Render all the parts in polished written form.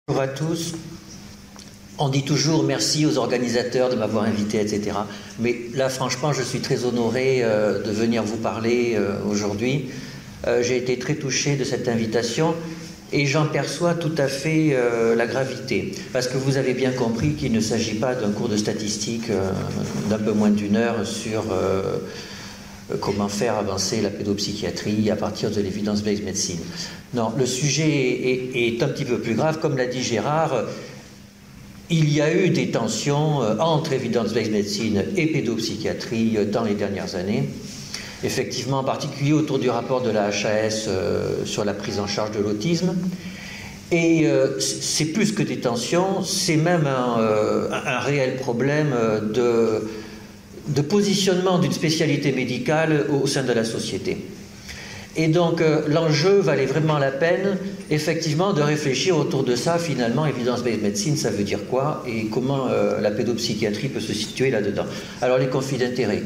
Bonjour à tous. On dit toujours merci aux organisateurs de m'avoir invité, etc. Mais là, franchement, je suis très honoré de venir vous parler aujourd'hui. J'ai été très touché de cette invitation et j'en perçois tout à fait la gravité. Parce que vous avez bien compris qu'il ne s'agit pas d'un cours de statistique d'un peu moins d'une heure sur comment faire avancer la pédopsychiatrie à partir de l'évidence-based medicine. Non, le sujet est un petit peu plus grave. Comme l'a dit Gérard, il y a eu des tensions entre evidence-based medicine et pédopsychiatrie dans les dernières années. Effectivement, en particulier autour du rapport de la HAS sur la prise en charge de l'autisme. Et c'est plus que des tensions, c'est même un réel problème de positionnement d'une spécialité médicale au sein de la société. Et donc l'enjeu valait vraiment la peine, effectivement, de réfléchir autour de ça. Finalement, evidence-based medicine, ça veut dire quoi et comment la pédopsychiatrie peut se situer là-dedans. Alors les conflits d'intérêts.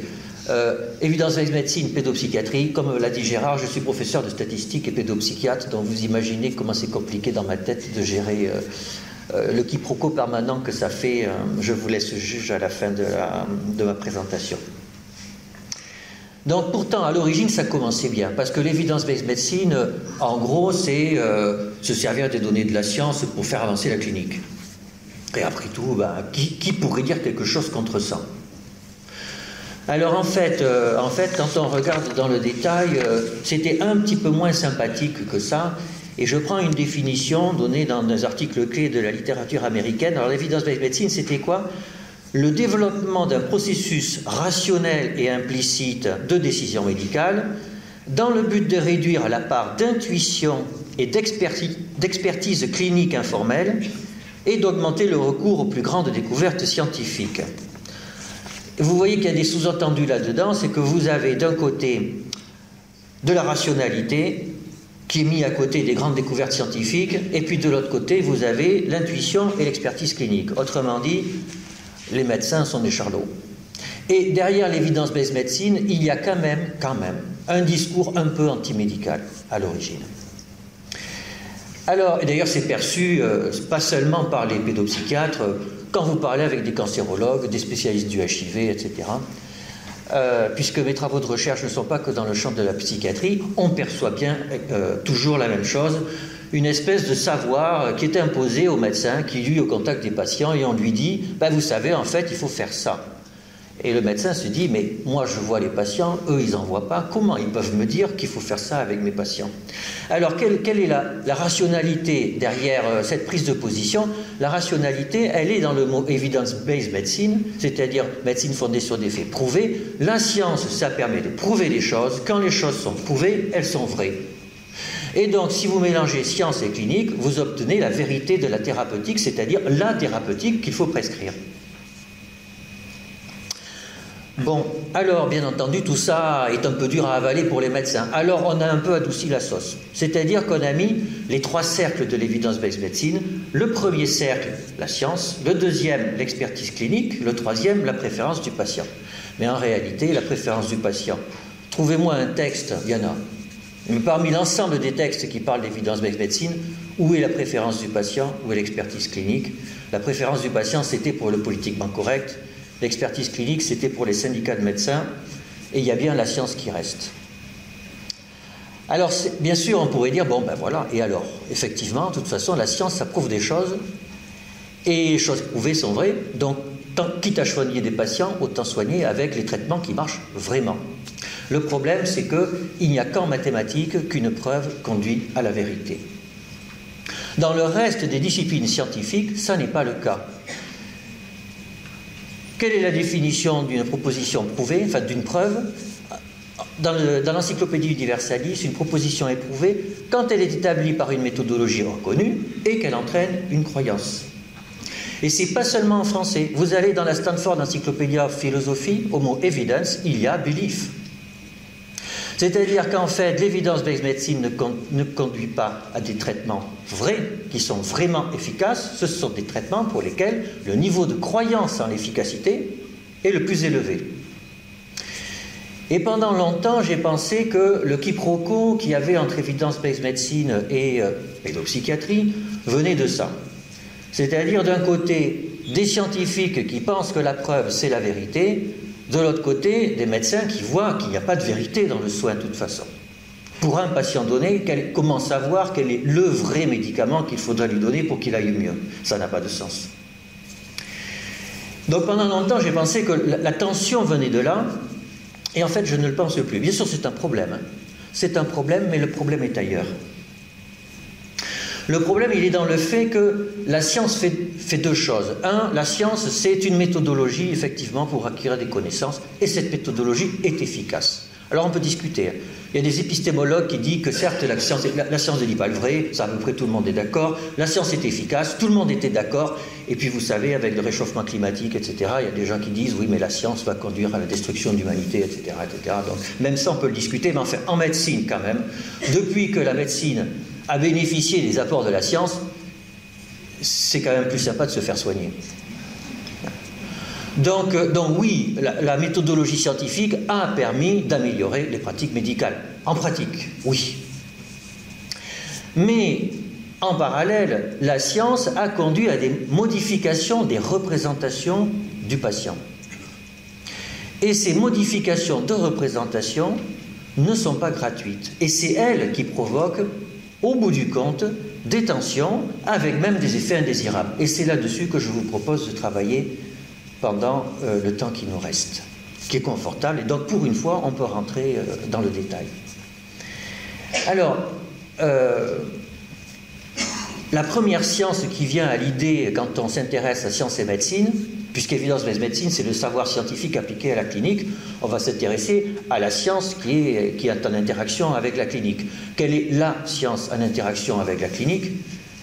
Evidence-based medicine, pédopsychiatrie, comme l'a dit Gérard, je suis professeur de statistique et pédopsychiatre, donc vous imaginez comment c'est compliqué dans ma tête de gérer le quiproquo permanent que ça fait. Je vous laisse juger à la fin de ma présentation. Donc pourtant, à l'origine, ça commençait bien, parce que l'evidence-based medicine, en gros, c'est se servir des données de la science pour faire avancer la clinique. Et après tout, qui pourrait dire quelque chose contre ça? Alors en fait, quand on regarde dans le détail, c'était un petit peu moins sympathique que ça, et je prends une définition donnée dans des articles clés de la littérature américaine. Alors l'evidence-based medicine, c'était quoi? Le développement d'un processus rationnel et implicite de décision médicale dans le but de réduire la part d'intuition et d'expertise clinique informelle et d'augmenter le recours aux plus grandes découvertes scientifiques. Vous voyez qu'il y a des sous-entendus là-dedans, c'est que vous avez d'un côté de la rationalité qui est mis à côté des grandes découvertes scientifiques, et puis de l'autre côté, vous avez l'intuition et l'expertise clinique. Autrement dit, les médecins sont des charlots. Et derrière l'évidence-based medicine, il y a quand même un discours un peu antimédical à l'origine. Alors, et d'ailleurs c'est perçu pas seulement par les pédopsychiatres, quand vous parlez avec des cancérologues, des spécialistes du HIV, etc., puisque mes travaux de recherche ne sont pas que dans le champ de la psychiatrie, on perçoit bien toujours la même chose, une espèce de savoir qui est imposé au médecin qui, lui, est au contact des patients, et on lui dit, vous savez, en fait, il faut faire ça. Et le médecin se dit, mais moi, je vois les patients, eux, ils n'en voient pas, comment ils peuvent me dire qu'il faut faire ça avec mes patients? Alors, quelle est la rationalité derrière cette prise de position? La rationalité, elle est dans le mot evidence-based medicine, c'est-à-dire médecine fondée sur des faits prouvés. La science, ça permet de prouver les choses. Quand les choses sont prouvées, elles sont vraies. Et donc, si vous mélangez science et clinique, vous obtenez la vérité de la thérapeutique, c'est-à-dire la thérapeutique qu'il faut prescrire. Bon, alors, bien entendu, tout ça est un peu dur à avaler pour les médecins. Alors, on a un peu adouci la sauce. C'est-à-dire qu'on a mis les trois cercles de l'évidence-based medicine. Le premier cercle, la science. Le deuxième, l'expertise clinique. Le troisième, la préférence du patient. Mais en réalité, la préférence du patient. Trouvez-moi un texte, il y en a. Mais parmi l'ensemble des textes qui parlent d'évidence-based medicine, où est la préférence du patient? Où est l'expertise clinique? La préférence du patient, c'était pour le politiquement correct. L'expertise clinique, c'était pour les syndicats de médecins. Et il y a bien la science qui reste. Alors, bien sûr, on pourrait dire, voilà, et alors? Effectivement, de toute façon, la science, ça prouve des choses. Et les choses prouvées sont vraies. Donc, quitte à soigner des patients, autant soigner avec les traitements qui marchent vraiment. Le problème, c'est qu'il n'y a qu'en mathématiques qu'une preuve conduit à la vérité. Dans le reste des disciplines scientifiques, ça n'est pas le cas. Quelle est la définition d'une proposition prouvée, enfin d'une preuve? Dans l'encyclopédie Universalis, une proposition est prouvée quand elle est établie par une méthodologie reconnue et qu'elle entraîne une croyance. Et ce n'est pas seulement en français. Vous allez dans la Stanford Encyclopedia of Philosophy, au mot evidence, il y a belief. C'est-à-dire qu'en fait, l'évidence-based medicine ne conduit pas à des traitements vrais, qui sont vraiment efficaces. Ce sont des traitements pour lesquels le niveau de croyance en l'efficacité est le plus élevé. Et pendant longtemps, j'ai pensé que le quiproquo qu'il y avait entre evidence-based medicine et pédopsychiatrie venait de ça. C'est-à-dire d'un côté des scientifiques qui pensent que la preuve c'est la vérité, de l'autre côté des médecins qui voient qu'il n'y a pas de vérité dans le soin de toute façon. Pour un patient donné, comment savoir quel est le vrai médicament qu'il faudra lui donner pour qu'il aille mieux? Ça n'a pas de sens. Donc pendant longtemps j'ai pensé que la tension venait de là, et en fait je ne le pense plus. Bien sûr c'est un problème, c'est un problème, mais le problème est ailleurs. Le problème, il est dans le fait que la science fait deux choses. Un, la science, c'est une méthodologie, effectivement, pour acquérir des connaissances, et cette méthodologie est efficace. Alors on peut discuter. Il y a des épistémologues qui disent que certes, la science ne dit pas le vrai, ça à peu près tout le monde est d'accord, la science est efficace, tout le monde était d'accord, et puis vous savez, avec le réchauffement climatique, etc., il y a des gens qui disent, oui, mais la science va conduire à la destruction de l'humanité, etc., etc. Donc même ça, on peut le discuter, mais enfin, en médecine, quand même, depuis que la médecine a bénéficié des apports de la science, c'est quand même plus sympa de se faire soigner. Donc oui, la méthodologie scientifique a permis d'améliorer les pratiques médicales. En pratique, oui. Mais en parallèle, la science a conduit à des modifications des représentations du patient. Et ces modifications de représentation ne sont pas gratuites. Et c'est elles qui provoquent, au bout du compte, des tensions, avec même des effets indésirables. Et c'est là-dessus que je vous propose de travailler pendant le temps qui nous reste, qui est confortable. Et donc, pour une fois, on peut rentrer dans le détail. Alors, la première science qui vient à l'idée quand on s'intéresse à sciences et médecine, puisqu'évidemment, médecine, c'est le savoir scientifique appliqué à la clinique, on va s'intéresser à la science qui est en interaction avec la clinique. Quelle est la science en interaction avec la clinique?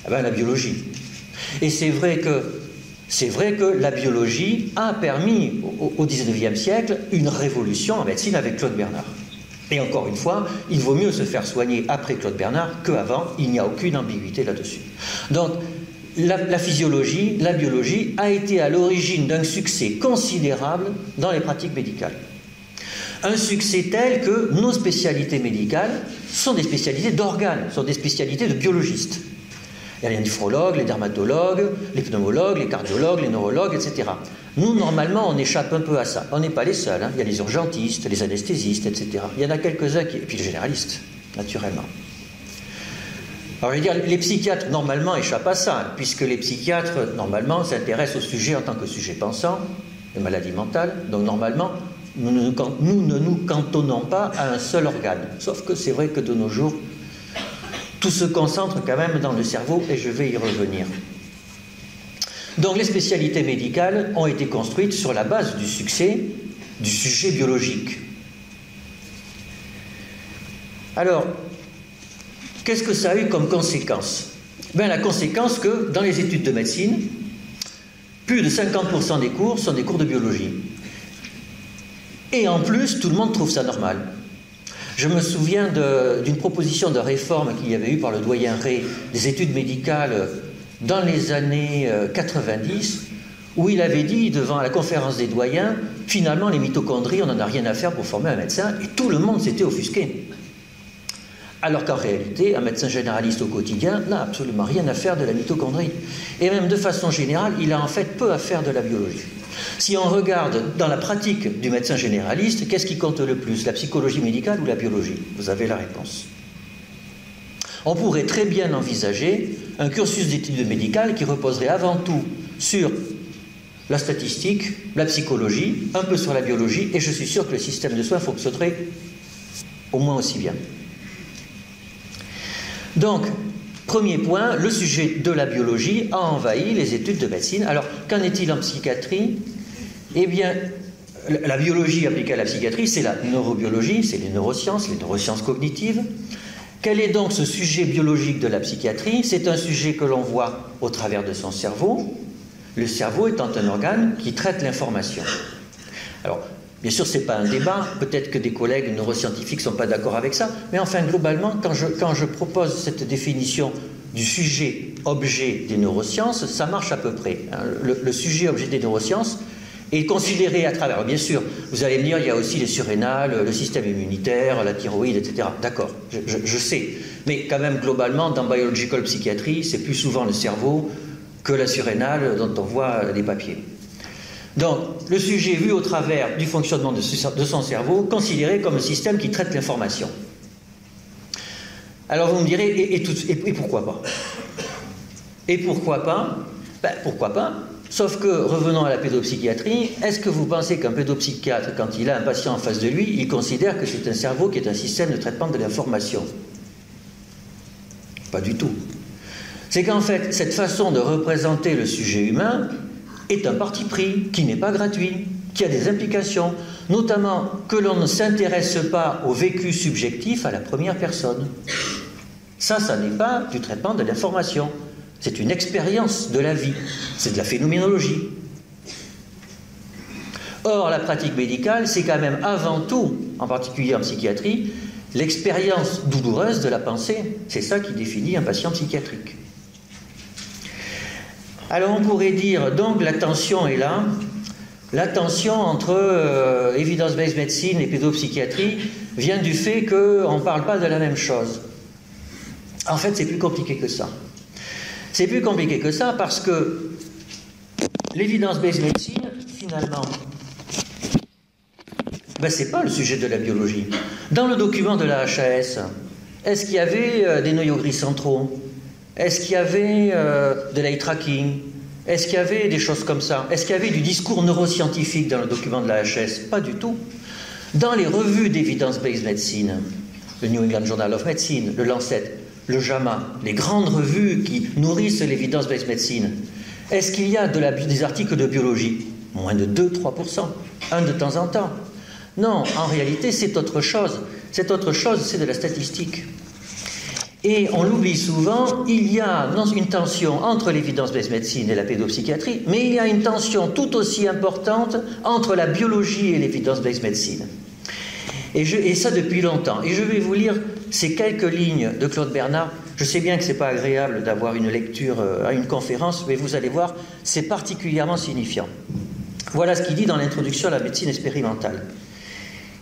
Eh bien, la biologie. Et c'est vrai que la biologie a permis, au XIXe siècle, une révolution en médecine avec Claude Bernard. Et encore une fois, il vaut mieux se faire soigner après Claude Bernard qu'avant, il n'y a aucune ambiguïté là-dessus. Donc, la physiologie, la biologie a été à l'origine d'un succès considérable dans les pratiques médicales. Un succès tel que nos spécialités médicales sont des spécialités d'organes, sont des spécialités de biologistes. Il y a les néphrologues, les dermatologues, les pneumologues, les cardiologues, les neurologues, etc. Nous, normalement, on échappe un peu à ça. On n'est pas les seuls. Hein. Il y a les urgentistes, les anesthésistes, etc. Il y en a quelques-uns et puis les généralistes, naturellement. Alors, je veux dire, les psychiatres, normalement, échappent à ça, puisque les psychiatres, normalement, s'intéressent au sujet en tant que sujet pensant, les maladies mentales. Donc, normalement, nous ne nous cantonnons pas à un seul organe. Sauf que c'est vrai que de nos jours, tout se concentre quand même dans le cerveau, et je vais y revenir. Donc, les spécialités médicales ont été construites sur la base du succès du sujet biologique. Alors, qu'est-ce que ça a eu comme conséquence? Ben, la conséquence que, dans les études de médecine, plus de 50% des cours sont des cours de biologie. Et en plus, tout le monde trouve ça normal. Je me souviens d'une proposition de réforme qu'il y avait eu par le doyen Rey des études médicales dans les années 90, où il avait dit devant la conférence des doyens, finalement les mitochondries, on n'en a rien à faire pour former un médecin, et tout le monde s'était offusqué. Alors qu'en réalité, un médecin généraliste au quotidien n'a absolument rien à faire de la mitochondrie. Et même de façon générale, il a en fait peu à faire de la biologie. Si on regarde dans la pratique du médecin généraliste, qu'est-ce qui compte le plus, la psychologie médicale ou la biologie? Vous avez la réponse. On pourrait très bien envisager un cursus d'études médicales qui reposerait avant tout sur la statistique, la psychologie, un peu sur la biologie, et je suis sûr que le système de soins fonctionnerait au moins aussi bien. Donc, premier point, le sujet de la biologie a envahi les études de médecine. Alors, qu'en est-il en psychiatrie? Eh bien, la biologie appliquée à la psychiatrie, c'est la neurobiologie, c'est les neurosciences cognitives. Quel est donc ce sujet biologique de la psychiatrie? C'est un sujet que l'on voit au travers de son cerveau, le cerveau étant un organe qui traite l'information. Alors, bien sûr, ce n'est pas un débat, peut-être que des collègues neuroscientifiques ne sont pas d'accord avec ça, mais enfin, globalement, quand je propose cette définition du sujet-objet des neurosciences, ça marche à peu près. Le sujet-objet des neurosciences est considéré à travers, bien sûr, vous allez me dire, il y a aussi les surrénales, le système immunitaire, la thyroïde, etc. D'accord, je sais, mais quand même, globalement, dans Biological Psychiatry, c'est plus souvent le cerveau que la surrénale dont on voit les papiers. Donc, le sujet vu au travers du fonctionnement de son cerveau, considéré comme un système qui traite l'information. Alors vous me direz, et pourquoi pas? Et pourquoi pas? Ben, pourquoi pas? Sauf que, revenons à la pédopsychiatrie, est-ce que vous pensez qu'un pédopsychiatre, quand il a un patient en face de lui, il considère que c'est un cerveau qui est un système de traitement de l'information? Pas du tout. C'est qu'en fait, cette façon de représenter le sujet humain est un parti pris, qui n'est pas gratuit, qui a des implications, notamment que l'on ne s'intéresse pas au vécu subjectif à la première personne. Ça n'est pas du traitement de l'information. C'est une expérience de la vie. C'est de la phénoménologie. Or, la pratique médicale, c'est quand même avant tout, en particulier en psychiatrie, l'expérience douloureuse de la pensée. C'est ça qui définit un patient psychiatrique. Alors on pourrait dire, donc la tension est là. La tension entre evidence-based medicine et pédopsychiatrie vient du fait qu'on ne parle pas de la même chose. En fait, c'est plus compliqué que ça. C'est plus compliqué que ça parce que l'evidence-based medicine, finalement, ben, c'est pas le sujet de la biologie. Dans le document de la HAS, est-ce qu'il y avait des noyaux gris centraux? Est-ce qu'il y avait de l'eye tracking? Est-ce qu'il y avait des choses comme ça? Est-ce qu'il y avait du discours neuroscientifique dans le document de la HAS? Pas du tout. Dans les revues d'evidence-based medicine, le New England Journal of Medicine, le Lancet, le JAMA, les grandes revues qui nourrissent l'evidence-based medicine, est-ce qu'il y a des articles de biologie? Moins de 2-3%, un de temps en temps. Non, en réalité, c'est autre chose. Cette autre chose, c'est de la statistique. Et on l'oublie souvent, il y a une tension entre l'evidence-based medicine et la pédopsychiatrie, mais il y a une tension tout aussi importante entre la biologie et l'evidence-based medicine. Et ça depuis longtemps. Et je vais vous lire ces quelques lignes de Claude Bernard. Je sais bien que ce n'est pas agréable d'avoir une lecture à une conférence, mais vous allez voir, c'est particulièrement signifiant. Voilà ce qu'il dit dans l'introduction à la médecine expérimentale.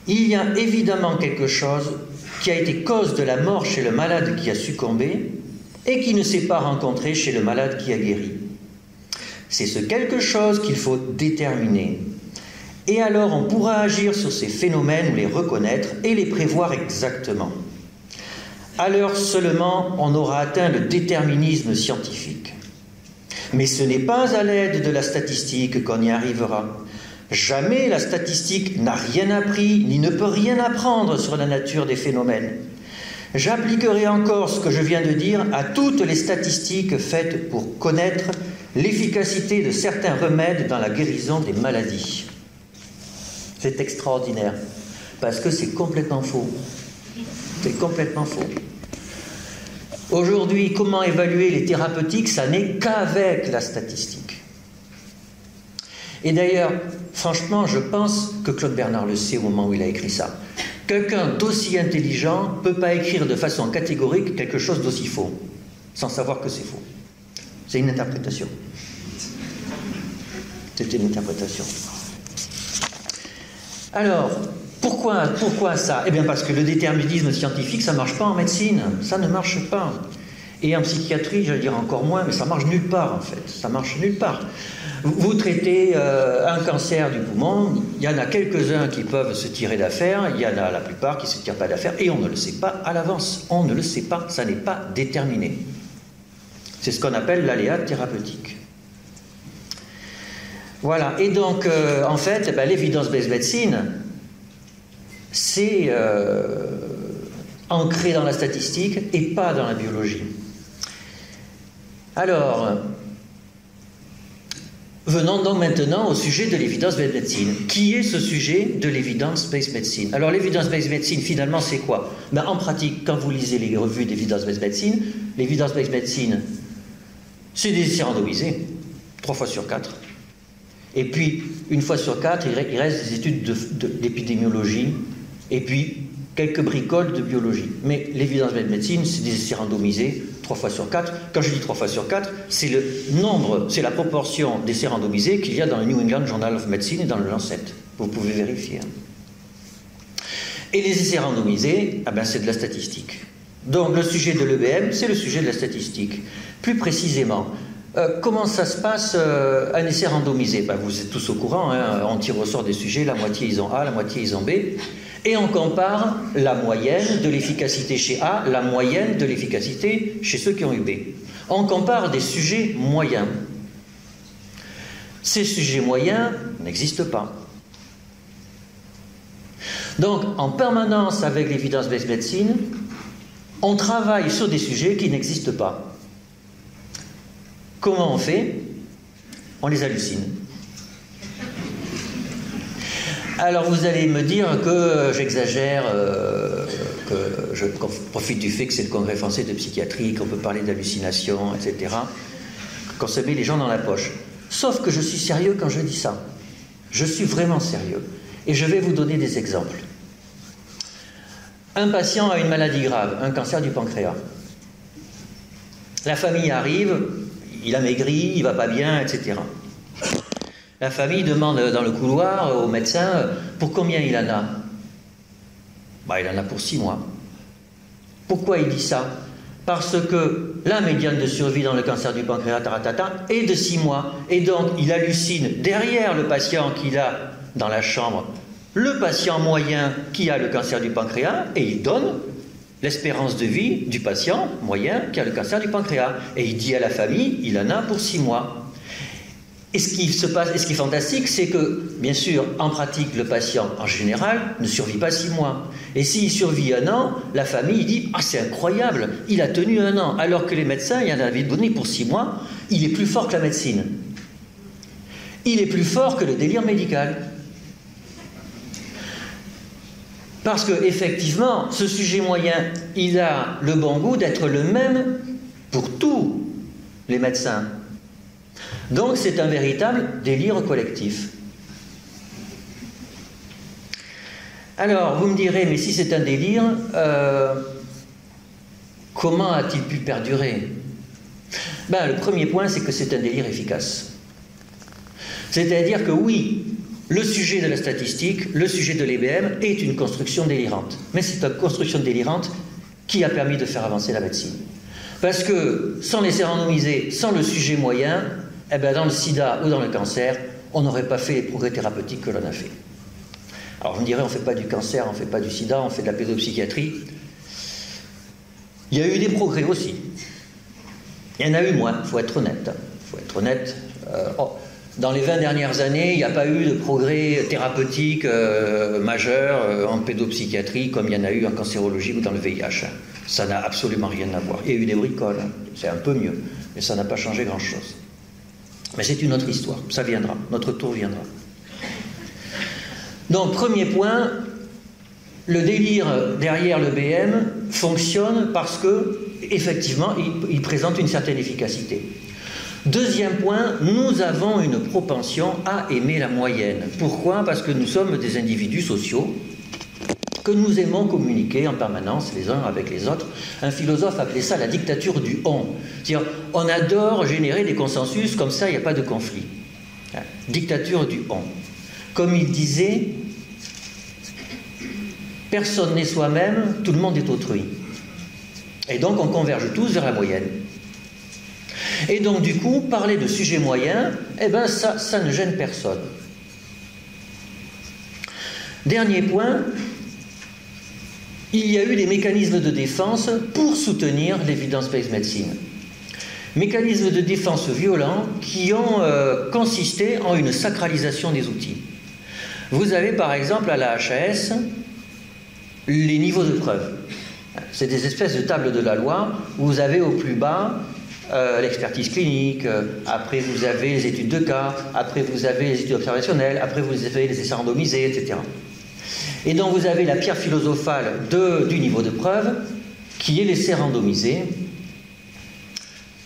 Il y a évidemment quelque chose qui a été cause de la mort chez le malade qui a succombé et qui ne s'est pas rencontré chez le malade qui a guéri. C'est ce quelque chose qu'il faut déterminer. Et alors on pourra agir sur ces phénomènes ou les reconnaître et les prévoir exactement. Alors seulement on aura atteint le déterminisme scientifique. Mais ce n'est pas à l'aide de la statistique qu'on y arrivera. Jamais la statistique n'a rien appris ni ne peut rien apprendre sur la nature des phénomènes. J'appliquerai encore ce que je viens de dire à toutes les statistiques faites pour connaître l'efficacité de certains remèdes dans la guérison des maladies. C'est extraordinaire, parce que c'est complètement faux. C'est complètement faux. Aujourd'hui, comment évaluer les thérapeutiques? Ça n'est qu'avec la statistique. Et d'ailleurs, franchement, je pense que Claude Bernard le sait au moment où il a écrit ça. Quelqu'un d'aussi intelligent ne peut pas écrire de façon catégorique quelque chose d'aussi faux, sans savoir que c'est faux. C'est une interprétation. C'est une interprétation. Alors, pourquoi ça? Eh bien parce que le déterminisme scientifique, ça ne marche pas en médecine. Ça ne marche pas. Et en psychiatrie, je vais dire encore moins, mais ça marche nulle part en fait. Ça marche nulle part. Vous traitez un cancer du poumon, il y en a quelques-uns qui peuvent se tirer d'affaire, il y en a la plupart qui ne se tirent pas d'affaire, et on ne le sait pas à l'avance. On ne le sait pas, ça n'est pas déterminé. C'est ce qu'on appelle l'aléa thérapeutique. Voilà, et donc en fait, l'evidence-based medicine, c'est ancré dans la statistique et pas dans la biologie. Alors, venons donc maintenant au sujet de l'evidence-based medicine. Qui est ce sujet de l'evidence-based medicine? Alors l'evidence-based medicine, finalement, c'est quoi? En pratique, quand vous lisez les revues d'evidence-based medicine, l'evidence-based medicine, c'est des essais randomisés, 3 fois sur 4. Et puis, 1 fois sur 4, il reste des études d'épidémiologie, et puis quelques bricoles de biologie. Mais l'évidence-based medicine, c'est des essais randomisés, 3 fois sur 4. Quand je dis 3 fois sur 4, c'est le nombre, c'est la proportion d'essais randomisés qu'il y a dans le New England Journal of Medicine et dans le Lancet. Vous pouvez vérifier. Et les essais randomisés, c'est de la statistique. Donc le sujet de l'EBM, c'est le sujet de la statistique. Plus précisément, Comment ça se passe un essai randomisé? Ben, vous êtes tous au courant, hein, on tire au sort des sujets, la moitié ils ont A, la moitié ils ont B, et on compare la moyenne de l'efficacité chez A, la moyenne de l'efficacité chez ceux qui ont eu B. On compare des sujets moyens. Ces sujets moyens n'existent pas. Donc, en permanence avec l'Evidence-Based Medicine, on travaille sur des sujets qui n'existent pas. Comment on fait? On les hallucine. Alors vous allez me dire que j'exagère, que je profite du fait que c'est le Congrès français de psychiatrie, qu'on peut parler d'hallucination, etc., qu'on se met les gens dans la poche. Sauf que je suis sérieux quand je dis ça. Je suis vraiment sérieux. Et je vais vous donner des exemples. Un patient a une maladie grave, un cancer du pancréas. La famille arrive, il a maigri, il va pas bien, etc. La famille demande dans le couloir au médecin pour combien il en a. Ben, il en a pour 6 mois. Pourquoi il dit ça? Parce que la médiane de survie dans le cancer du pancréas est de 6 mois. Et donc, il hallucine derrière le patient qu'il a dans la chambre, le patient moyen qui a le cancer du pancréas, et il donne l'espérance de vie du patient moyen qui a le cancer du pancréas. Et il dit à la famille, il en a pour 6 mois. Et ce qui se passe, et ce qui est fantastique, c'est que, bien sûr, en pratique, le patient, en général, ne survit pas 6 mois. Et s'il survit 1 an, la famille dit « Ah, c'est incroyable, il a tenu 1 an », alors que les médecins, il y en avait donné pour 6 mois, il est plus fort que la médecine. Il est plus fort que le délire médical. Parce qu'effectivement, ce sujet moyen, il a le bon goût d'être le même pour tous les médecins. Donc c'est un véritable délire collectif. Alors, vous me direz, mais si c'est un délire, comment a-t-il pu perdurer? Ben, le premier point, c'est que c'est un délire efficace. C'est-à-dire que oui, le sujet de la statistique, le sujet de l'EBM est une construction délirante. Mais c'est une construction délirante qui a permis de faire avancer la médecine. Parce que sans l'essai randomisé, sans le sujet moyen, eh bien dans le sida ou dans le cancer, on n'aurait pas fait les progrès thérapeutiques que l'on a fait. Alors vous me direz, on ne fait pas du cancer, on ne fait pas du sida, on fait de la pédopsychiatrie. Il y a eu des progrès aussi. Il y en a eu moins, il faut être honnête. Faut être honnête. Dans les 20 dernières années, il n'y a pas eu de progrès thérapeutique majeur en pédopsychiatrie comme il y en a eu en cancérologie ou dans le VIH. Ça n'a absolument rien à voir. Il y a eu des bricoles, c'est un peu mieux, mais ça n'a pas changé grand-chose. Mais c'est une autre histoire, ça viendra, notre tour viendra. Donc, premier point, le délire derrière le BM fonctionne parce que, effectivement, il présente une certaine efficacité. Deuxième point, nous avons une propension à aimer la moyenne. Pourquoi? Parce que nous sommes des individus sociaux, que nous aimons communiquer en permanence les uns avec les autres. Un philosophe appelait ça la dictature du on. C'est-à-dire, on adore générer des consensus, comme ça il n'y a pas de conflit. Dictature du on. Comme il disait, personne n'est soi-même, tout le monde est autrui. Et donc on converge tous vers la moyenne. Et donc du coup, parler de sujets moyens, eh ben ça ne gêne personne. Dernier point, il y a eu des mécanismes de défense pour soutenir l'evidence-based medicine. Mécanismes de défense violents qui ont consisté en une sacralisation des outils. Vous avez par exemple à la HAS les niveaux de preuve. C'est des espèces de tables de la loi où vous avez au plus bas l'expertise clinique, après vous avez les études de cas, après vous avez les études observationnelles, après vous avez les essais randomisés, etc. Et donc vous avez la pierre philosophale du niveau de preuve, qui est l'essai randomisé,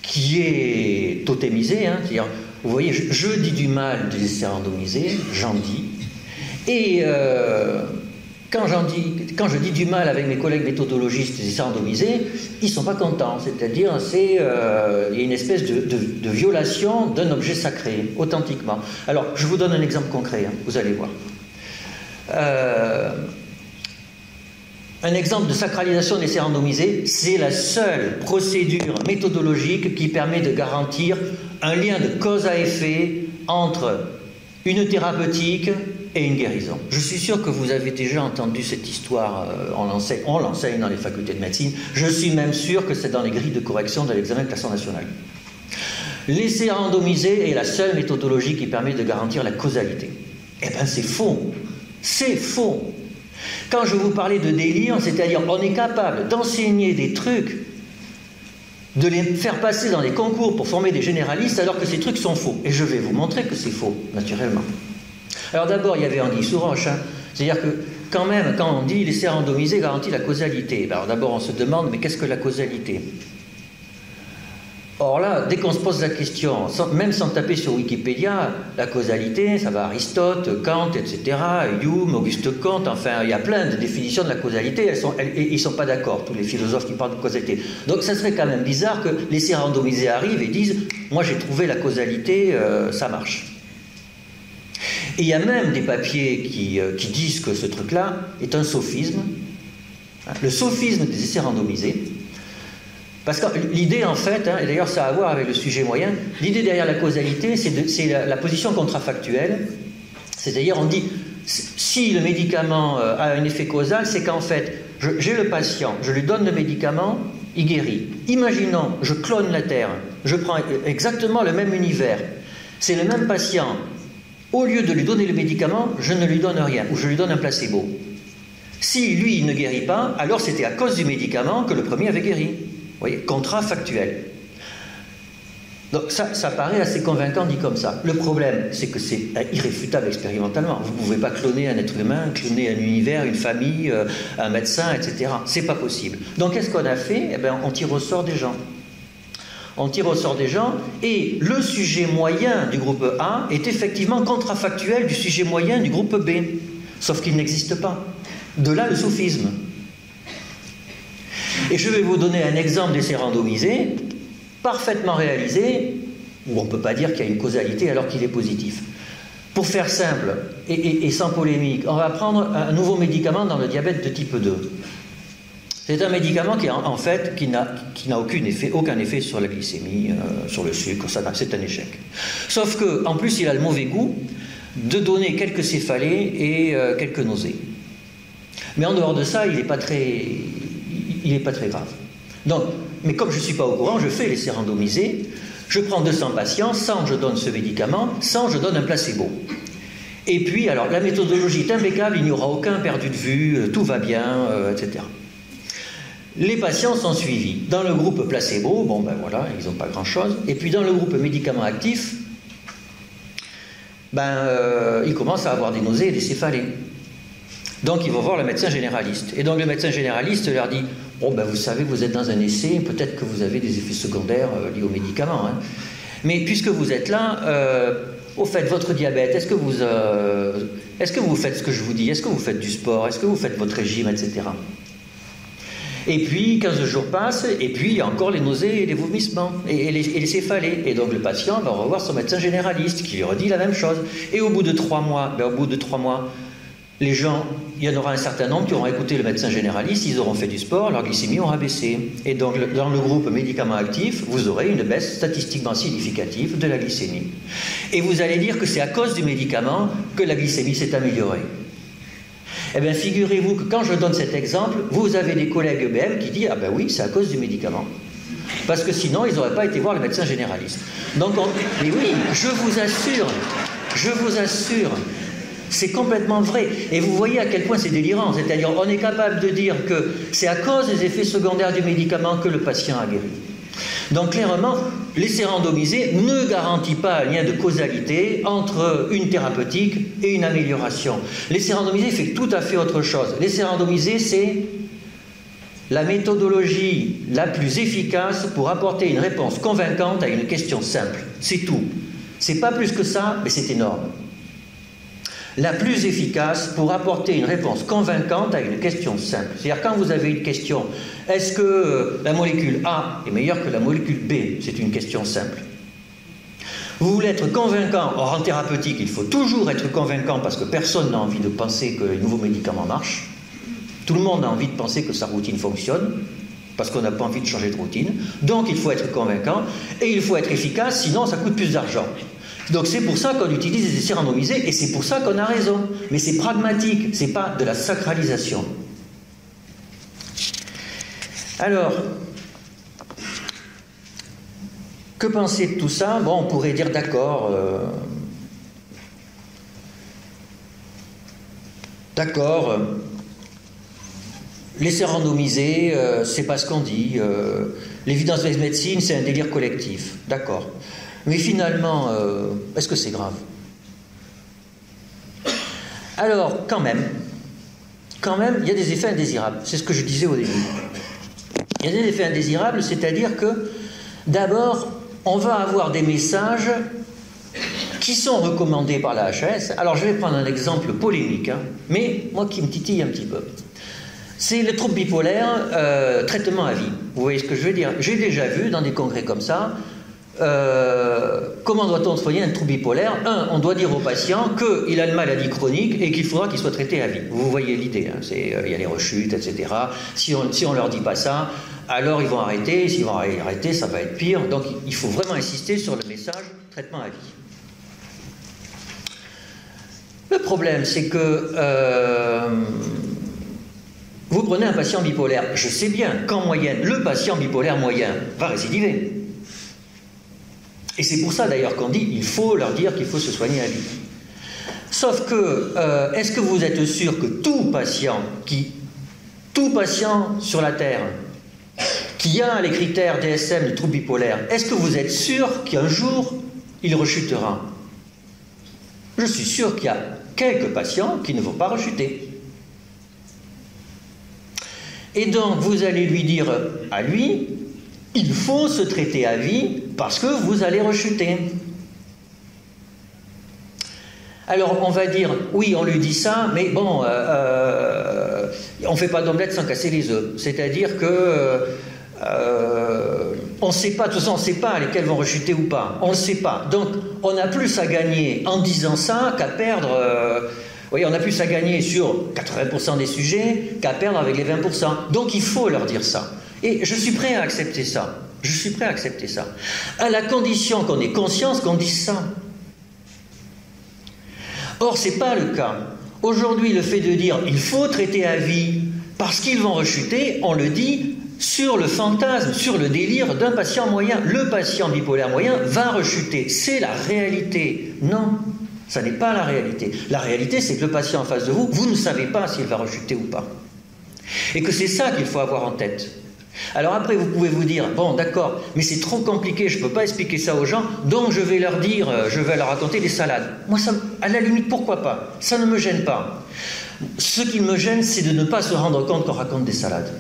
qui est totémisé, hein, c'est-à-dire, vous voyez, je dis du mal des essais randomisés, j'en dis, et quand je dis du mal avec mes collègues méthodologistes des essais randomisés, ils ne sont pas contents, c'est-à-dire il y a une espèce de violation d'un objet sacré, authentiquement. Alors, je vous donne un exemple concret, hein, vous allez voir. Un exemple de sacralisation d'essais randomisés, c'est la seule procédure méthodologique qui permet de garantir un lien de cause à effet entre une thérapeutique et une guérison. Je suis sûr que vous avez déjà entendu cette histoire, on l'enseigne dans les facultés de médecine, je suis même sûr que c'est dans les grilles de correction de l'examen de classement national. L'essai randomisé est la seule méthodologie qui permet de garantir la causalité. Eh bien c'est faux, c'est faux. Quand je vous parlais de délire, c'est-à-dire on est capable d'enseigner des trucs, de les faire passer dans des concours pour former des généralistes alors que ces trucs sont faux. Et je vais vous montrer que c'est faux, naturellement. Alors d'abord, il y avait Anguille sous roche. C'est-à-dire que quand même, quand on dit l'essai randomisé garantit la causalité, alors d'abord on se demande, mais qu'est-ce que la causalité? Or là, dès qu'on se pose la question, même sans taper sur Wikipédia, la causalité, ça va Aristote, Kant, etc., Hume, Auguste Comte, enfin, il y a plein de définitions de la causalité, ils ne sont pas d'accord, tous les philosophes qui parlent de causalité. Donc ça serait quand même bizarre que l'essai randomisé arrive et disent « moi j'ai trouvé la causalité, ça marche ». Et il y a même des papiers qui disent que ce truc-là est un sophisme, le sophisme des essais randomisés. Parce que l'idée, en fait, et d'ailleurs ça a à voir avec le sujet moyen, l'idée derrière la causalité, c'est la position contrafactuelle. C'est-à-dire, on dit, si le médicament a un effet causal, c'est qu'en fait, j'ai le patient, je lui donne le médicament, il guérit. Imaginons, je clone la Terre, je prends exactement le même univers, c'est le même patient. Au lieu de lui donner le médicament, je ne lui donne rien, ou je lui donne un placebo. Si lui, il ne guérit pas, alors c'était à cause du médicament que le premier avait guéri. Vous voyez, contrafactuel. Donc ça paraît assez convaincant dit comme ça. Le problème, c'est que c'est irréfutable expérimentalement. Vous ne pouvez pas cloner un être humain, cloner un univers, une famille, un médecin, etc. C'est pas possible. Donc qu'est-ce qu'on a fait? Eh bien, on tire au sort des gens. On tire au sort des gens, et le sujet moyen du groupe A est effectivement contrafactuel du sujet moyen du groupe B. Sauf qu'il n'existe pas. De là le sophisme. Et je vais vous donner un exemple d'essai randomisé, parfaitement réalisé, où on ne peut pas dire qu'il y a une causalité alors qu'il est positif. Pour faire simple et sans polémique, on va prendre un nouveau médicament dans le diabète de type 2. C'est un médicament qui n'a aucun effet sur la glycémie, sur le sucre, c'est un échec. Sauf qu'en plus, il a le mauvais goût de donner quelques céphalées et quelques nausées. Mais en dehors de ça, il n'est pas très grave. Donc, mais comme je ne suis pas au courant, je fais l'essai randomisé, je prends 200 patients, 100 je donne ce médicament, 100 je donne un placebo. Et puis, alors, la méthodologie est impeccable, il n'y aura aucun perdu de vue, tout va bien, etc. Les patients sont suivis. Dans le groupe placebo, bon ben voilà, ils n'ont pas grand-chose. Et puis dans le groupe médicament actif, ils commencent à avoir des nausées et des céphalées. Donc ils vont voir le médecin généraliste. Et donc le médecin généraliste leur dit « Oh ben vous savez, vous êtes dans un essai, peut-être que vous avez des effets secondaires liés aux médicaments. Hein. Mais puisque vous êtes là, au fait, votre diabète, est-ce que vous faites ce que je vous dis? Est-ce que vous faites du sport? Est-ce que vous faites votre régime, etc. » Et puis 15 jours passent, et puis il y a encore les nausées et les vomissements, et les céphalées. Et donc le patient va revoir son médecin généraliste, qui lui redit la même chose. Et au bout de 3 mois, les gens, il y en aura un certain nombre qui auront écouté le médecin généraliste, ils auront fait du sport, leur glycémie aura baissé. Et donc dans le groupe médicaments actifs, vous aurez une baisse statistiquement significative de la glycémie. Et vous allez dire que c'est à cause du médicament que la glycémie s'est améliorée. Eh bien, figurez-vous que quand je donne cet exemple, vous avez des collègues EBM qui disent « Ah ben oui, c'est à cause du médicament. » Parce que sinon, ils n'auraient pas été voir le médecin généraliste. Donc, mais oui, je vous assure, c'est complètement vrai. Et vous voyez à quel point c'est délirant. C'est-à-dire, on est capable de dire que c'est à cause des effets secondaires du médicament que le patient a guéri. Donc clairement, l'essai randomisé ne garantit pas un lien de causalité entre une thérapeutique et une amélioration. L'essai randomisé fait tout à fait autre chose. L'essai randomisé, c'est la méthodologie la plus efficace pour apporter une réponse convaincante à une question simple. C'est tout. C'est pas plus que ça, mais c'est énorme. La plus efficace pour apporter une réponse convaincante à une question simple. C'est-à-dire quand vous avez une question, est-ce que la molécule A est meilleure que la molécule B? C'est une question simple. Vous voulez être convaincant, or en thérapeutique, il faut toujours être convaincant parce que personne n'a envie de penser que les nouveaux médicaments marchent. Tout le monde a envie de penser que sa routine fonctionne, parce qu'on n'a pas envie de changer de routine. Donc il faut être convaincant et il faut être efficace, sinon ça coûte plus d'argent. Donc c'est pour ça qu'on utilise des essais randomisés et c'est pour ça qu'on a raison. Mais c'est pragmatique, c'est pas de la sacralisation. Alors, que penser de tout ça? Bon, on pourrait dire d'accord, l'essai randomisé, c'est pas ce qu'on dit, l'évidence-based médecine, c'est un délire collectif, d'accord. Mais finalement, est-ce que c'est grave? Alors, quand même, il y a des effets indésirables, c'est ce que je disais au début. Il y a des effets indésirables, c'est-à-dire que, d'abord, on va avoir des messages qui sont recommandés par la HAS. Alors, je vais prendre un exemple polémique, hein, mais moi qui me titille un petit peu. C'est le trouble bipolaire, traitement à vie. Vous voyez ce que je veux dire? J'ai déjà vu dans des congrès comme ça, comment doit-on soigner un trouble bipolaire? On doit dire au patient qu'il a une maladie chronique et qu'il faudra qu'il soit traité à vie. Vous voyez l'idée, hein, il y a les rechutes, etc. Si on leur dit pas ça, alors ils vont arrêter. S'ils vont arrêter, ça va être pire. Donc il faut vraiment insister sur le message traitement à vie. Le problème, c'est que vous prenez un patient bipolaire. Je sais bien qu'en moyenne, le patient bipolaire moyen va récidiver. Et c'est pour ça d'ailleurs qu'on dit il faut leur dire qu'il faut se soigner à vie. Sauf que, est-ce que vous êtes sûr que tout patient sur la Terre qui a les critères DSM du trouble bipolaire, est-ce que vous êtes sûr qu'un jour il rechutera? Je suis sûr qu'il y a quelques patients qui ne vont pas rechuter. Et donc vous allez lui dire à lui, il faut se traiter à vie parce que vous allez rechuter. Alors on va dire, oui on lui dit ça, mais bon, on ne fait pas d'omelette sans casser les œufs. C'est-à-dire que on ne sait pas, de toute façon on ne sait pas lesquels vont rechuter ou pas. On ne le sait pas. Donc on a plus à gagner en disant ça qu'à perdre... oui, on a plus à gagner sur 80% des sujets qu'à perdre avec les 20%. Donc il faut leur dire ça. Et je suis prêt à accepter ça. Je suis prêt à accepter ça. À la condition qu'on ait conscience qu'on dise ça. Or, ce n'est pas le cas. Aujourd'hui, le fait de dire il faut traiter à vie parce qu'ils vont rechuter, on le dit sur le fantasme, sur le délire d'un patient moyen. Le patient bipolaire moyen va rechuter. C'est la réalité. Non, ça n'est pas la réalité. La réalité, c'est que le patient en face de vous, vous ne savez pas s'il va rechuter ou pas. Et que c'est ça qu'il faut avoir en tête. Alors après, vous pouvez vous dire, bon d'accord, mais c'est trop compliqué, je ne peux pas expliquer ça aux gens, donc je vais leur dire, je vais leur raconter des salades. Moi, ça, à la limite, pourquoi pas? Ça ne me gêne pas. Ce qui me gêne, c'est de ne pas se rendre compte qu'on raconte des salades.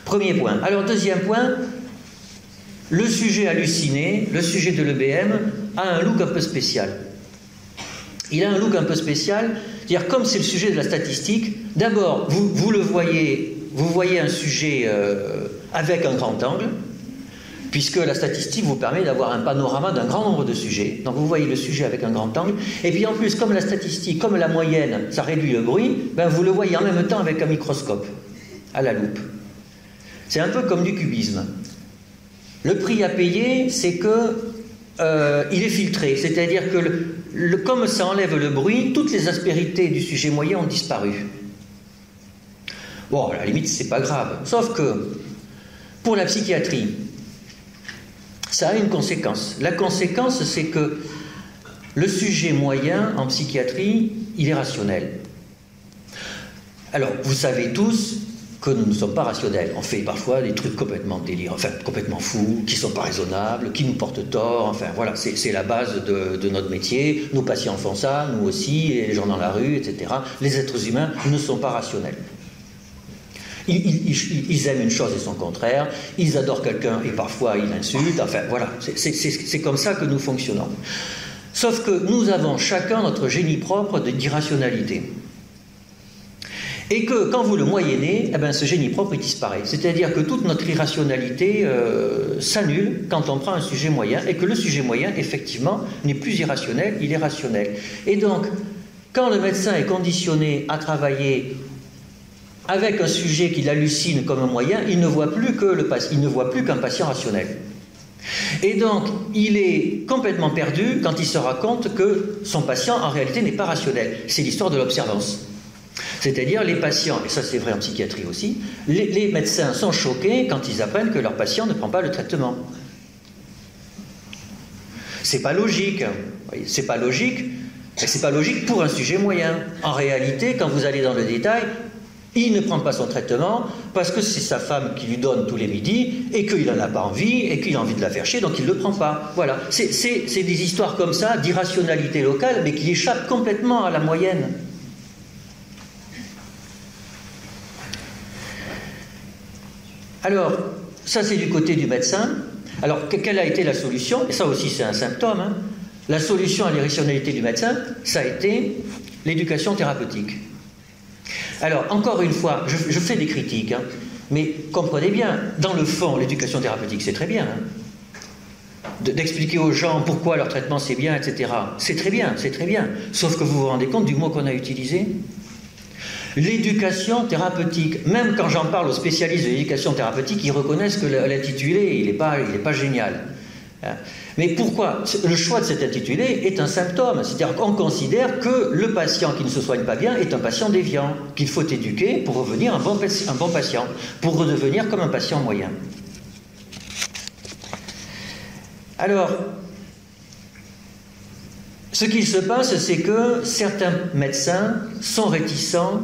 Premier point. Alors deuxième point, le sujet halluciné, le sujet de l'EBM, a un look un peu spécial. Il a un look un peu spécial, c'est-à-dire comme c'est le sujet de la statistique, d'abord, vous le voyez... Vous voyez un sujet avec un grand angle, puisque la statistique vous permet d'avoir un panorama d'un grand nombre de sujets. Donc vous voyez le sujet avec un grand angle. Et puis en plus, comme la statistique, comme la moyenne, ça réduit le bruit, ben vous le voyez en même temps avec un microscope, à la loupe. C'est un peu comme du cubisme. Le prix à payer, c'est que il est filtré. C'est-à-dire que comme ça enlève le bruit, toutes les aspérités du sujet moyen ont disparu. Bon, à la limite, c'est pas grave. Sauf que, pour la psychiatrie, ça a une conséquence. La conséquence, c'est que le sujet moyen en psychiatrie, il est rationnel. Alors, vous savez tous que nous ne sommes pas rationnels. On fait parfois des trucs complètement délirants, enfin, complètement fous, qui ne sont pas raisonnables, qui nous portent tort. Enfin, voilà, c'est la base de notre métier. Nos patients font ça, nous aussi, et les gens dans la rue, etc. Les êtres humains ne sont pas rationnels. Ils aiment une chose et son contraire, ils adorent quelqu'un et parfois ils l'insultent, enfin voilà, c'est comme ça que nous fonctionnons. Sauf que nous avons chacun notre génie propre d'irrationalité. Et que quand vous le moyennez, eh ben, ce génie propre il disparaît. C'est-à-dire que toute notre irrationalité s'annule quand on prend un sujet moyen, et que le sujet moyen, effectivement, n'est plus irrationnel, il est rationnel. Et donc, quand le médecin est conditionné à travailler avec un sujet qui l'hallucine comme un moyen, il ne voit plus qu'un patient rationnel. Et donc, il est complètement perdu quand il se rend compte que son patient, en réalité, n'est pas rationnel. C'est l'histoire de l'observance. C'est-à-dire, les patients, et ça c'est vrai en psychiatrie aussi, les médecins sont choqués quand ils apprennent que leur patient ne prend pas le traitement. C'est pas logique. C'est pas logique, mais c'est pas logique pour un sujet moyen. En réalité, quand vous allez dans le détail, il ne prend pas son traitement parce que c'est sa femme qui lui donne tous les midis et qu'il n'en a pas envie et qu'il a envie de la faire chier, donc il ne le prend pas. Voilà. C'est des histoires comme ça, d'irrationalité locale, mais qui échappent complètement à la moyenne. Alors, ça c'est du côté du médecin. Alors, quelle a été la solution? Et ça aussi c'est un symptôme. Hein. La solution à l'irrationalité du médecin, ça a été l'éducation thérapeutique. Alors, encore une fois, je fais des critiques, hein, mais comprenez bien, dans le fond, l'éducation thérapeutique, c'est très bien. Hein, d'expliquer aux gens pourquoi leur traitement c'est bien, etc. C'est très bien, c'est très bien. Sauf que vous vous rendez compte du mot qu'on a utilisé? L'éducation thérapeutique. Même quand j'en parle aux spécialistes de l'éducation thérapeutique, ils reconnaissent que l'intitulé, il n'est pas génial. Mais pourquoi? Le choix de cet intitulé est un symptôme. C'est-à-dire qu'on considère que le patient qui ne se soigne pas bien est un patient déviant, qu'il faut éduquer pour revenir un bon patient, pour redevenir comme un patient moyen. Alors, ce qu'il se passe, c'est que certains médecins sont réticents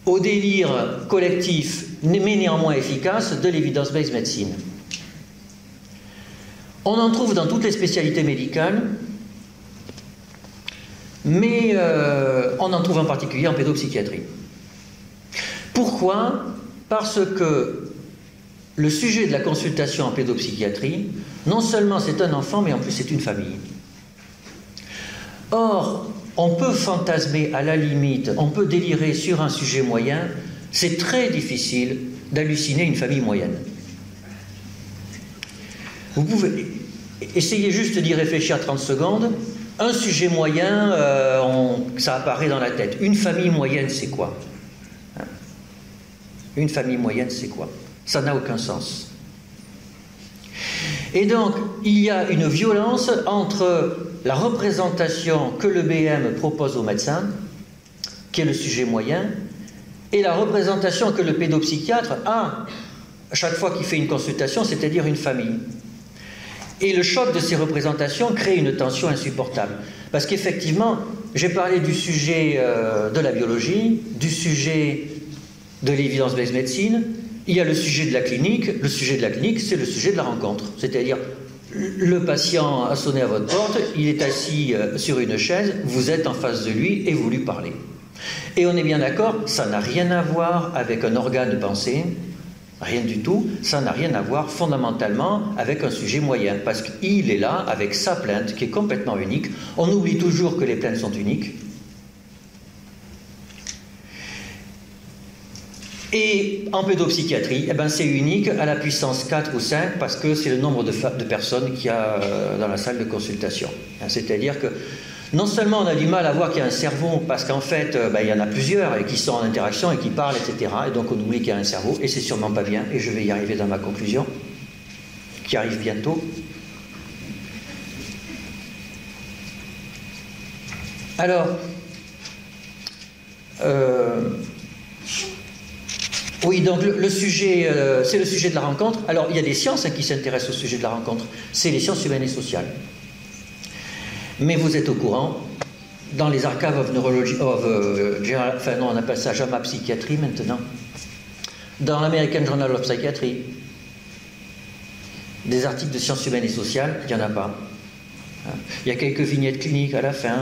au délire collectif, mais néanmoins efficace, de l'evidence-based medicine. On en trouve dans toutes les spécialités médicales, mais on en trouve en particulier en pédopsychiatrie. Pourquoi? Parce que le sujet de la consultation en pédopsychiatrie, non seulement c'est un enfant, mais en plus c'est une famille. Or, on peut fantasmer à la limite, on peut délirer sur un sujet moyen, c'est très difficile d'halluciner une famille moyenne. Vous pouvez essayer juste d'y réfléchir 30 secondes. Un sujet moyen, ça apparaît dans la tête. Une famille moyenne, c'est quoi? Une famille moyenne, c'est quoi? Ça n'a aucun sens. Et donc, il y a une violence entre la représentation que le BM propose aux médecins, qui est le sujet moyen, et la représentation que le pédopsychiatre a à chaque fois qu'il fait une consultation, c'est-à-dire une famille. Et le choc de ces représentations crée une tension insupportable. Parce qu'effectivement, j'ai parlé du sujet de la biologie, du sujet de l'évidence-based medicine, il y a le sujet de la clinique. Le sujet de la clinique, c'est le sujet de la rencontre. C'est-à-dire, le patient a sonné à votre porte, il est assis sur une chaise, vous êtes en face de lui et vous lui parlez. Et on est bien d'accord, ça n'a rien à voir avec un organe de pensée, rien du tout, ça n'a rien à voir fondamentalement avec un sujet moyen, parce qu'il est là avec sa plainte qui est complètement unique. On oublie toujours que les plaintes sont uniques. Et en pédopsychiatrie, eh ben c'est unique à la puissance 4 ou 5 parce que c'est le nombre de personnes qu'il y a dans la salle de consultation. C'est-à-dire que non seulement on a du mal à voir qu'il y a un cerveau, parce qu'en fait, il y en a plusieurs et qui sont en interaction et qui parlent, etc. Et donc on oublie qu'il y a un cerveau, et c'est sûrement pas bien, et je vais y arriver dans ma conclusion, qui arrive bientôt. Alors, oui, donc le sujet, c'est le sujet de la rencontre. Alors, il y a des sciences qui s'intéressent au sujet de la rencontre. C'est les sciences humaines et sociales. Mais vous êtes au courant, dans les archives of neurology, enfin non, on appelle ça JAMA Psychiatrie maintenant, dans l'American Journal of Psychiatry, des articles de sciences humaines et sociales, il n'y en a pas. Il y a quelques vignettes cliniques à la fin,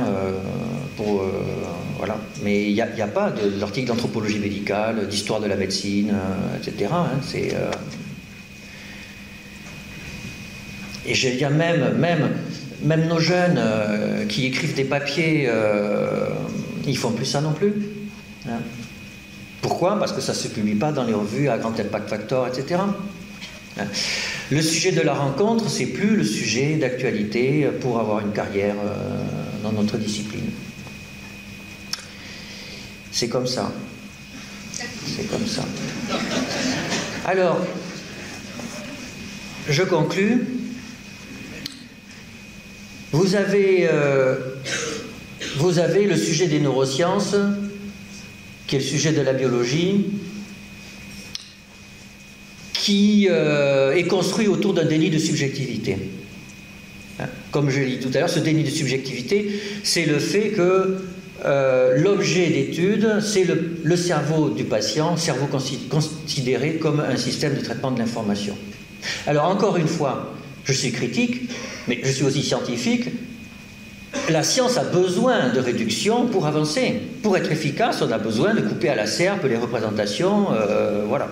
voilà. Mais il n'y a pas d'articles d'anthropologie médicale, d'histoire de la médecine, etc. Et je veux dire, même nos jeunes qui écrivent des papiers, ils font plus ça non plus. Hein. Pourquoi? Parce que ça ne se publie pas dans les revues à grand impact factor, etc. Hein. Le sujet de la rencontre, c'est plus le sujet d'actualité pour avoir une carrière dans notre discipline. C'est comme ça. C'est comme ça. Alors, je conclus. Vous avez le sujet des neurosciences, qui est le sujet de la biologie, qui est construit autour d'un déni de subjectivité. Comme je l'ai dit tout à l'heure, ce déni de subjectivité, c'est le fait que l'objet d'étude, c'est le cerveau du patient, cerveau considéré comme un système de traitement de l'information. Alors encore une fois, je suis critique, mais je suis aussi scientifique. La science a besoin de réduction pour avancer. Pour être efficace, on a besoin de couper à la serpe les représentations, voilà.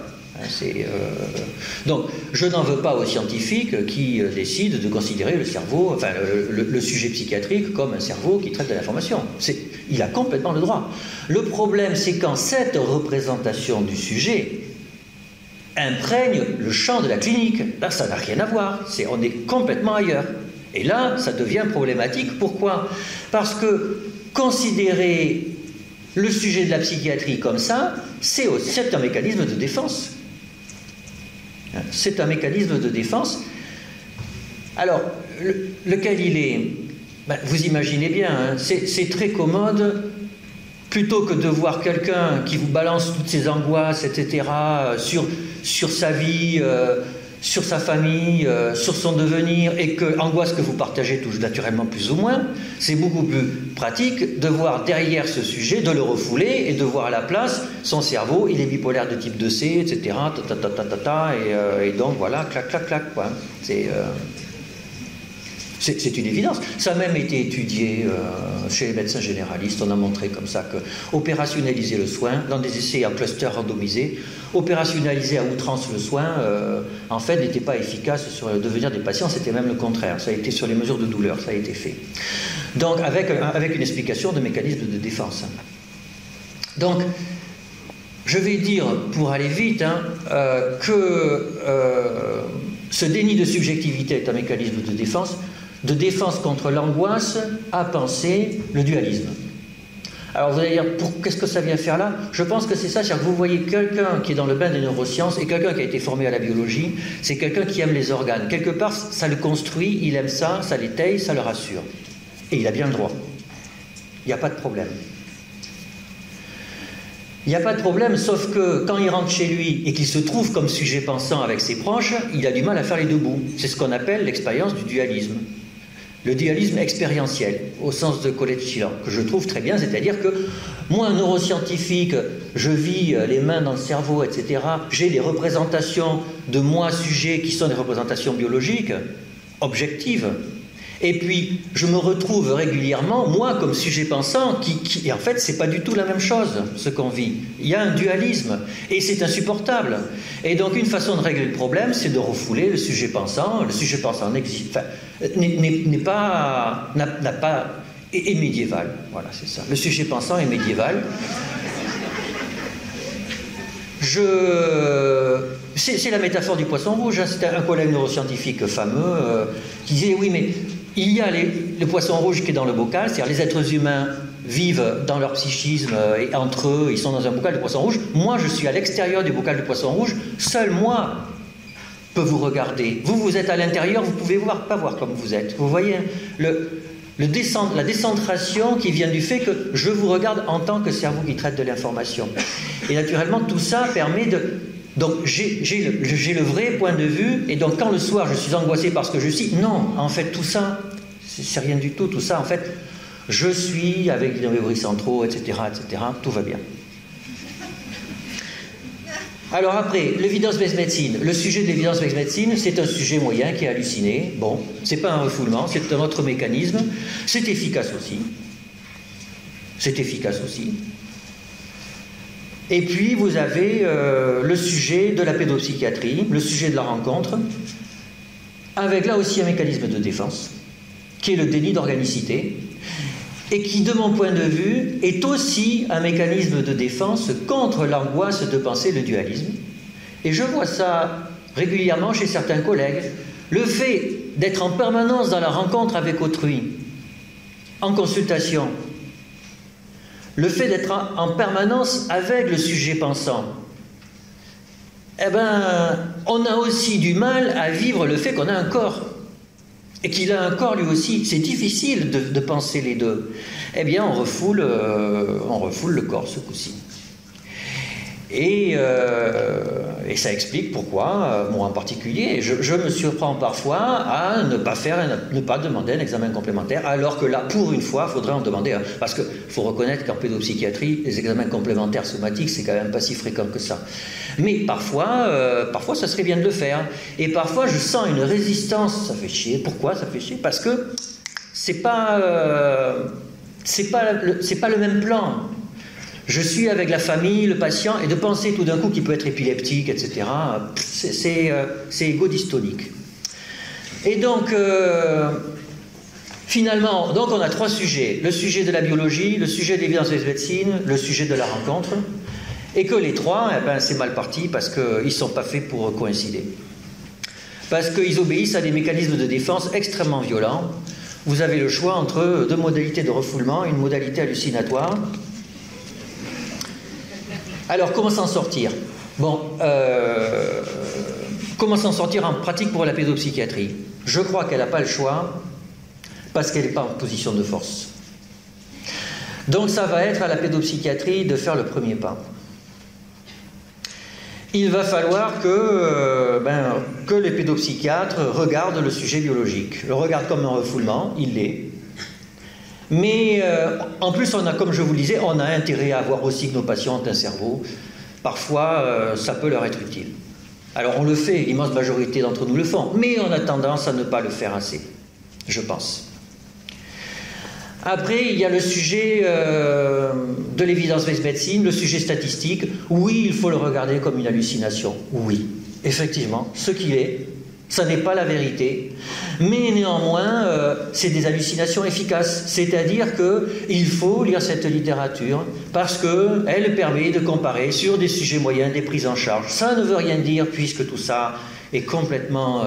Donc, je n'en veux pas aux scientifiques qui décident de considérer le cerveau, enfin le sujet psychiatrique comme un cerveau qui traite de l'information. Il a complètement le droit. Le problème, c'est quand cette représentation du sujet imprègne le champ de la clinique. Là, ça n'a rien à voir. On est complètement ailleurs. Et là, ça devient problématique. Pourquoi? Parce que considérer le sujet de la psychiatrie comme ça, c'est un mécanisme de défense. C'est un mécanisme de défense. Alors, lequel il est? Vous imaginez bien, hein, c'est très commode, plutôt que de voir quelqu'un qui vous balance toutes ses angoisses, etc., sur sa vie, sur sa famille, sur son devenir, et que angoisse que vous partagez tous naturellement plus ou moins, c'est beaucoup plus pratique de voir derrière ce sujet, de le refouler et de voir à la place son cerveau, il est bipolaire de type 2C, etc. Et donc voilà, clac, clac, clac, quoi. C'est une évidence. Ça a même été étudié chez les médecins généralistes. On a montré comme ça que opérationnaliser le soin, dans des essais en cluster randomisés, opérationnaliser à outrance le soin, en fait, n'était pas efficace sur le devenir des patients, c'était même le contraire. Ça a été sur les mesures de douleur, ça a été fait. Donc, avec une explication de mécanisme de défense. Donc, je vais dire, pour aller vite, que ce déni de subjectivité est un mécanisme de défense contre l'angoisse à penser le dualisme. Alors vous allez dire, qu'est-ce que ça vient faire là? Je pense que c'est ça, c'est-à-dire que vous voyez quelqu'un qui est dans le bain des neurosciences et quelqu'un qui a été formé à la biologie, c'est quelqu'un qui aime les organes. Quelque part, ça le construit, il aime ça, ça l'étaye, ça le rassure. Et il a bien le droit. Il n'y a pas de problème. Il n'y a pas de problème, sauf que quand il rentre chez lui et qu'il se trouve comme sujet pensant avec ses proches, il a du mal à faire les deux bouts. C'est ce qu'on appelle l'expérience du dualisme. Le dualisme expérientiel, au sens de Colette Schiller, que je trouve très bien, c'est-à-dire que moi, un neuroscientifique, je vis les mains dans le cerveau, etc. J'ai des représentations de moi, sujet, qui sont des représentations biologiques, objectives. Et puis, je me retrouve régulièrement, moi, comme sujet pensant, et en fait, c'est pas du tout la même chose, ce qu'on vit. Il y a un dualisme, et c'est insupportable. Et donc, une façon de régler le problème, c'est de refouler le sujet pensant. Le sujet pensant n'existe, est médiéval. Voilà, c'est ça. Le sujet pensant est médiéval. C'est la métaphore du poisson rouge. Hein. C'était un collègue neuroscientifique fameux qui disait, oui, mais il y a le poisson rouge qui est dans le bocal, c'est-à-dire les êtres humains vivent dans leur psychisme et entre eux, ils sont dans un bocal de poisson rouge. Moi, je suis à l'extérieur du bocal de poisson rouge. Seul moi peux vous regarder. Vous êtes à l'intérieur, vous pouvez pas voir comme vous êtes. Vous voyez la décentration qui vient du fait que je vous regarde en tant que cerveau qui traite de l'information. Et naturellement, tout ça permet de... Donc j'ai le vrai point de vue, et donc quand le soir je suis angoissé parce que je suis... Non, en fait tout ça, c'est rien du tout, tout ça en fait, je suis avec des nervures centraux, etc., tout va bien. Alors après, l'évidence-based médecine. Le sujet de l'évidence-based médecine, c'est un sujet moyen qui est halluciné. Bon, c'est pas un refoulement, c'est un autre mécanisme. C'est efficace aussi. C'est efficace aussi. Et puis, vous avez le sujet de la pédopsychiatrie, le sujet de la rencontre, avec là aussi un mécanisme de défense, qui est le déni d'organicité, et qui, de mon point de vue, est aussi un mécanisme de défense contre l'angoisse de penser le dualisme. Et je vois ça régulièrement chez certains collègues. Le fait d'être en permanence dans la rencontre avec autrui, en consultation, le fait d'être en permanence avec le sujet pensant, eh ben, on a aussi du mal à vivre le fait qu'on a un corps. Et qu'il a un corps lui aussi. C'est difficile de penser les deux. Eh bien, on refoule le corps ce coup-ci. Et ça explique pourquoi, moi en particulier, je me surprends parfois à ne pas demander un examen complémentaire, alors que là, pour une fois, il faudrait en demander un. Parce qu'il faut reconnaître qu'en pédopsychiatrie, les examens complémentaires somatiques, c'est quand même pas si fréquent que ça. Mais parfois, ça serait bien de le faire. Et parfois, je sens une résistance. Ça fait chier. Pourquoi ça fait chier? Parce que c'est pas le même plan. Je suis avec la famille, le patient, et de penser tout d'un coup qu'il peut être épileptique, etc., c'est égo-dystonique. Et donc, finalement, donc on a 3 sujets. Le sujet de la biologie, le sujet de l'évidence-médecine, le sujet de la rencontre. Et que les 3, eh ben, c'est mal parti parce qu'ils ne sont pas faits pour coïncider. Parce qu'ils obéissent à des mécanismes de défense extrêmement violents. Vous avez le choix entre 2 modalités de refoulement, une modalité hallucinatoire. Alors, comment s'en sortir? Bon, comment s'en sortir en pratique pour la pédopsychiatrie? Je crois qu'elle n'a pas le choix parce qu'elle n'est pas en position de force. Donc, ça va être à la pédopsychiatrie de faire le premier pas. Il va falloir que les pédopsychiatres regardent le sujet biologique. Le regardent comme un refoulement, il l'est. Mais en plus, comme je vous le disais, on a intérêt à avoir aussi que nos patients ont un cerveau. Parfois, ça peut leur être utile. Alors on le fait, l'immense majorité d'entre nous le font, mais on a tendance à ne pas le faire assez, je pense. Après, il y a le sujet de l'évidence-based médecine, le sujet statistique. Oui, il faut le regarder comme une hallucination. Oui, effectivement, ce qu'il est, ça n'est pas la vérité. Mais néanmoins, c'est des hallucinations efficaces. C'est-à-dire qu'il faut lire cette littérature parce qu'elle permet de comparer sur des sujets moyens des prises en charge. Ça ne veut rien dire puisque tout ça est complètement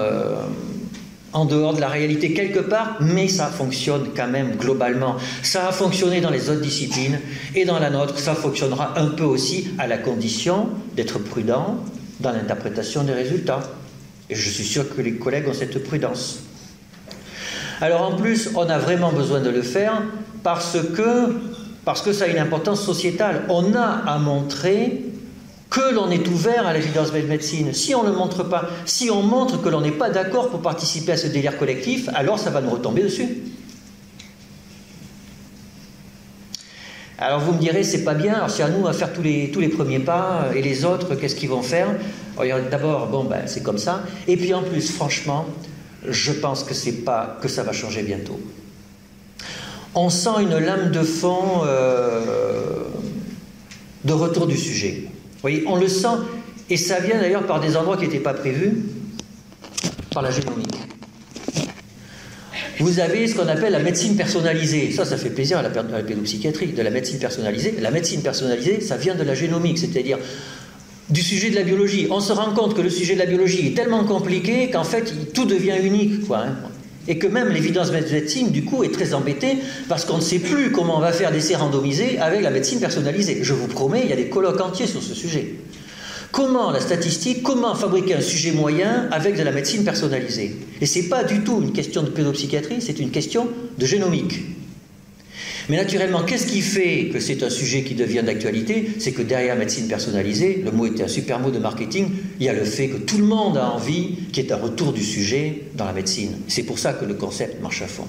en dehors de la réalité quelque part, mais ça fonctionne quand même globalement. Ça a fonctionné dans les autres disciplines et dans la nôtre, ça fonctionnera un peu aussi à la condition d'être prudent dans l'interprétation des résultats. Et je suis sûr que les collègues ont cette prudence. Alors en plus, on a vraiment besoin de le faire parce que ça a une importance sociétale. On a à montrer que l'on est ouvert à l'évidence-based médecine. Si on ne le montre pas, si on montre que l'on n'est pas d'accord pour participer à ce délire collectif, alors ça va nous retomber dessus. Alors vous me direz, c'est pas bien, alors c'est à nous à faire tous les premiers pas, et les autres, qu'est-ce qu'ils vont faire? D'abord, c'est comme ça, et puis en plus, franchement, je pense que ça va changer bientôt. On sent une lame de fond de retour du sujet. Vous voyez, on le sent, et ça vient d'ailleurs par des endroits qui n'étaient pas prévus, par la génomique. Vous avez ce qu'on appelle la médecine personnalisée. Ça fait plaisir à la pédopsychiatrie, de la médecine personnalisée. La médecine personnalisée, ça vient de la génomique, c'est-à-dire du sujet de la biologie. On se rend compte que le sujet de la biologie est tellement compliqué qu'en fait, tout devient unique, quoi, hein. Et que même l'évidence-based médecine, du coup, est très embêtée parce qu'on ne sait plus comment on va faire d'essais randomisés avec la médecine personnalisée. Je vous promets, il y a des colloques entiers sur ce sujet. Comment la statistique, comment fabriquer un sujet moyen avec de la médecine personnalisée? Et ce n'est pas du tout une question de pédopsychiatrie, c'est une question de génomique. Mais naturellement, qu'est-ce qui fait que c'est un sujet qui devient d'actualité? C'est que derrière médecine personnalisée, le mot était un super mot de marketing, il y a le fait que tout le monde a envie qu'il y ait un retour du sujet dans la médecine. C'est pour ça que le concept marche à fond.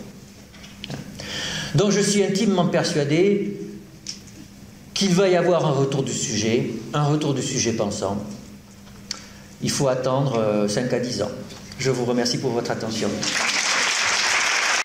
Donc je suis intimement persuadé qu'il va y avoir un retour du sujet pensant. Il faut attendre 5 à 10 ans. Je vous remercie pour votre attention.